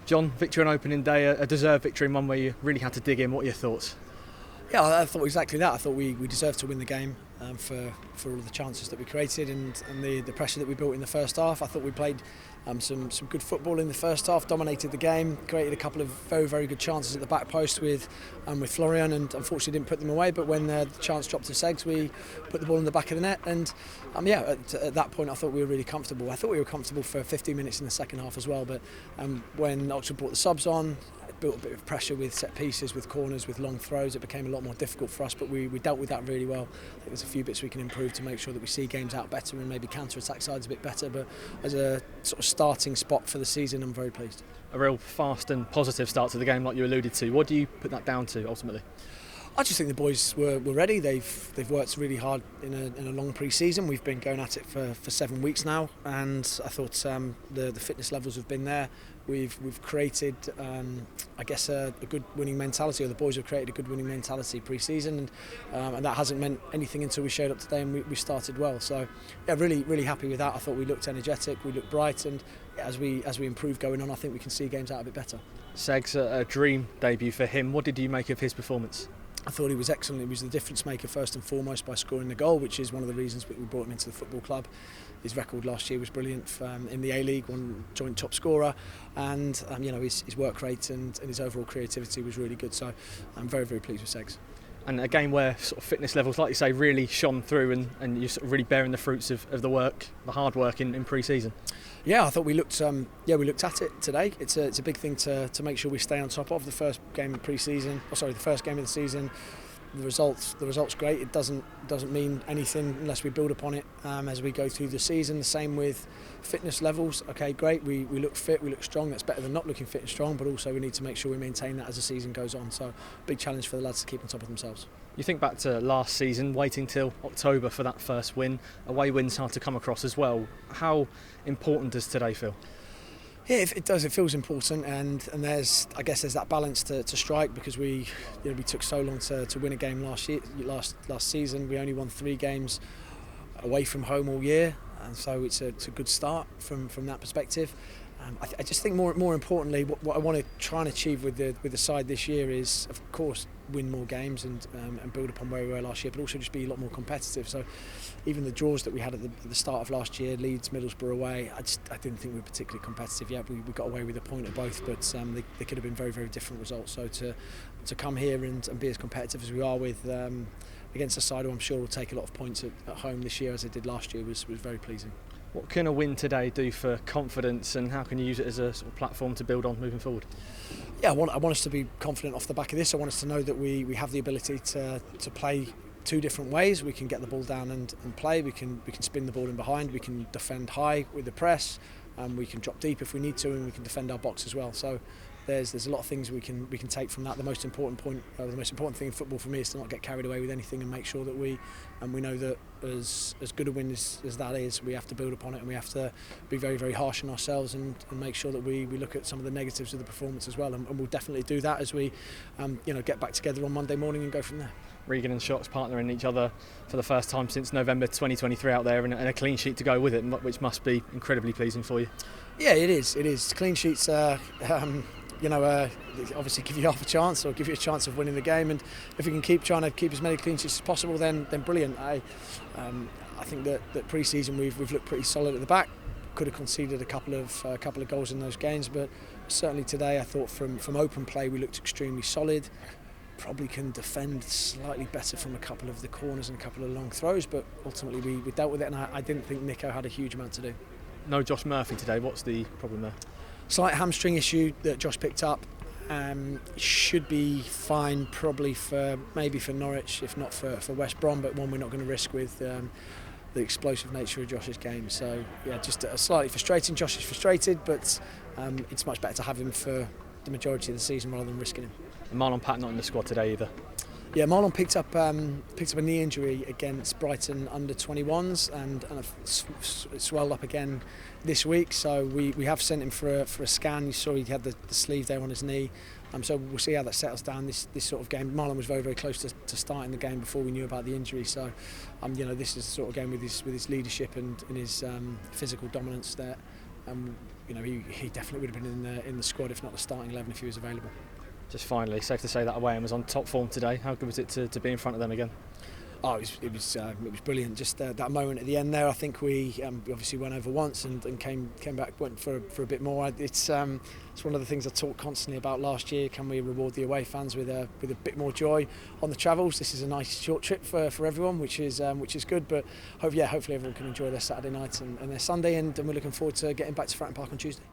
John, victory on opening day, a deserved victory, and one where you really had to dig in. What are your thoughts? Yeah, I thought exactly that. I thought we deserved to win the game for all of the chances that we created and the pressure that we built in the first half. I thought we played some good football in the first half, dominated the game, created a couple of very, very good chances at the back post with Florian, and unfortunately didn't put them away. But when the chance dropped to Segs, we put the ball in the back of the net. And at that point, I thought we were really comfortable. I thought we were comfortable for 15 minutes in the second half as well. But when Oxford brought the subs on, built a bit of pressure with set pieces, with corners, with long throws. It became a lot more difficult for us, but we dealt with that really well. I think there's a few bits we can improve to make sure that we see games out better and maybe counter-attack sides a bit better, but as a sort of starting spot for the season, I'm very pleased. A real fast and positive start to the game, like you alluded to. What do you put that down to, ultimately? I just think the boys were ready. They've worked really hard in a long pre-season. We've been going at it for 7 weeks now, and I thought the fitness levels have been there. We've created, I guess, a good winning mentality, or the boys have created a good winning mentality pre-season, and that hasn't meant anything until we showed up today and we started well. So, yeah, really happy with that. I thought we looked energetic, we looked bright, and as we improve going on, I think we can see games out a bit better. Segs, a dream debut for him. What did you make of his performance? I thought he was excellent. He was the difference maker first and foremost by scoring the goal, which is one of the reasons that we brought him into the football club. His record last year was brilliant in the A-League, one joint top scorer, and his work rate and his overall creativity was really good. So I'm very, very pleased with Segs. And a game where sort of fitness levels, like you say, really shone through, and you're sort of really bearing the fruits of the work, the hard work in pre-season. Yeah, I thought we looked at it today. It's a big thing to make sure we stay on top of the first game of pre-season. The first game of the season. The result's great. It doesn't mean anything unless we build upon it as we go through the season. The same with fitness levels. Okay, great. We look fit, we look strong. That's better than not looking fit and strong. But also we need to make sure we maintain that as the season goes on. So big challenge for the lads to keep on top of themselves. You think back to last season, waiting till October for that first win. Away wins hard to come across as well. How important does today feel? Yeah, it does. It feels important, and there's that balance to strike, because we took so long to win a game last season. We only won 3 games away from home all year, and so it's a good start from that perspective. I just think more importantly, what I want to try and achieve with the side this year is, of course, win more games and build upon where we were last year, but also just be a lot more competitive. So even the draws that we had at the start of last year, Leeds, Middlesbrough away, I didn't think we were particularly competitive yet. We got away with a point at both, but they could have been very, very different results. So to come here and be as competitive as we are with against a side who I'm sure will take a lot of points at home this year as they did last year was very pleasing. What can a win today do for confidence, and how can you use it as a sort of platform to build on moving forward? Yeah, I want us to be confident off the back of this. I want us to know that we have the ability to play 2 different ways. We can get the ball down and play. We can spin the ball in behind. We can defend high with the press. We can drop deep if we need to, and we can defend our box as well. So there's a lot of things we can take from that. The most important thing in football for me is to not get carried away with anything and make sure that we know that as good a win as that is, we have to build upon it, and we have to be very, very harsh on ourselves and make sure that we look at some of the negatives of the performance as well, and we'll definitely do that as we get back together on Monday morning and go from there. Regan and Shots partnering each other for the first time since November 2023 out there, and a clean sheet to go with it, which must be incredibly pleasing for you. Yeah, it is. Clean sheets obviously give you half a chance, or give you a chance of winning the game, and if we can keep trying to keep as many clean sheets as possible, then brilliant. I think that pre-season we've looked pretty solid at the back. Could have conceded a couple of goals in those games, but certainly today I thought from open play we looked extremely solid. Probably can defend slightly better from a couple of the corners and a couple of long throws, but ultimately we dealt with it, and I didn't think Nico had a huge amount to do. No Josh Murphy today. What's the problem there? Slight hamstring issue that Josh picked up. Should be fine probably for Norwich, if not for West Brom, but one we're not going to risk with the explosive nature of Josh's game. So yeah, just slightly frustrating. Josh is frustrated, but it's much better to have him for the majority of the season rather than risking him. And Marlon Pat not in the squad today either. Yeah, Marlon picked up a knee injury against Brighton under 21s and it swelled up again this week. So we have sent him for a scan. You saw he had the sleeve there on his knee. So we'll see how that settles down this sort of game. Marlon was very, very close to starting the game before we knew about the injury. So this is the sort of game with his leadership and his physical dominance that he definitely would have been in the squad, if not the starting 11, if he was available. Just finally, safe to say that away and was on top form today. How good was it to be in front of them again? Oh, it was brilliant. Just that moment at the end there. I think we obviously went over once and came back, went for a bit more. It's one of the things I talked constantly about last year. Can we reward the away fans with a bit more joy on the travels? This is a nice short trip for everyone, which is good. But hopefully everyone can enjoy their Saturday night and their Sunday, and we're looking forward to getting back to Fratton Park on Tuesday.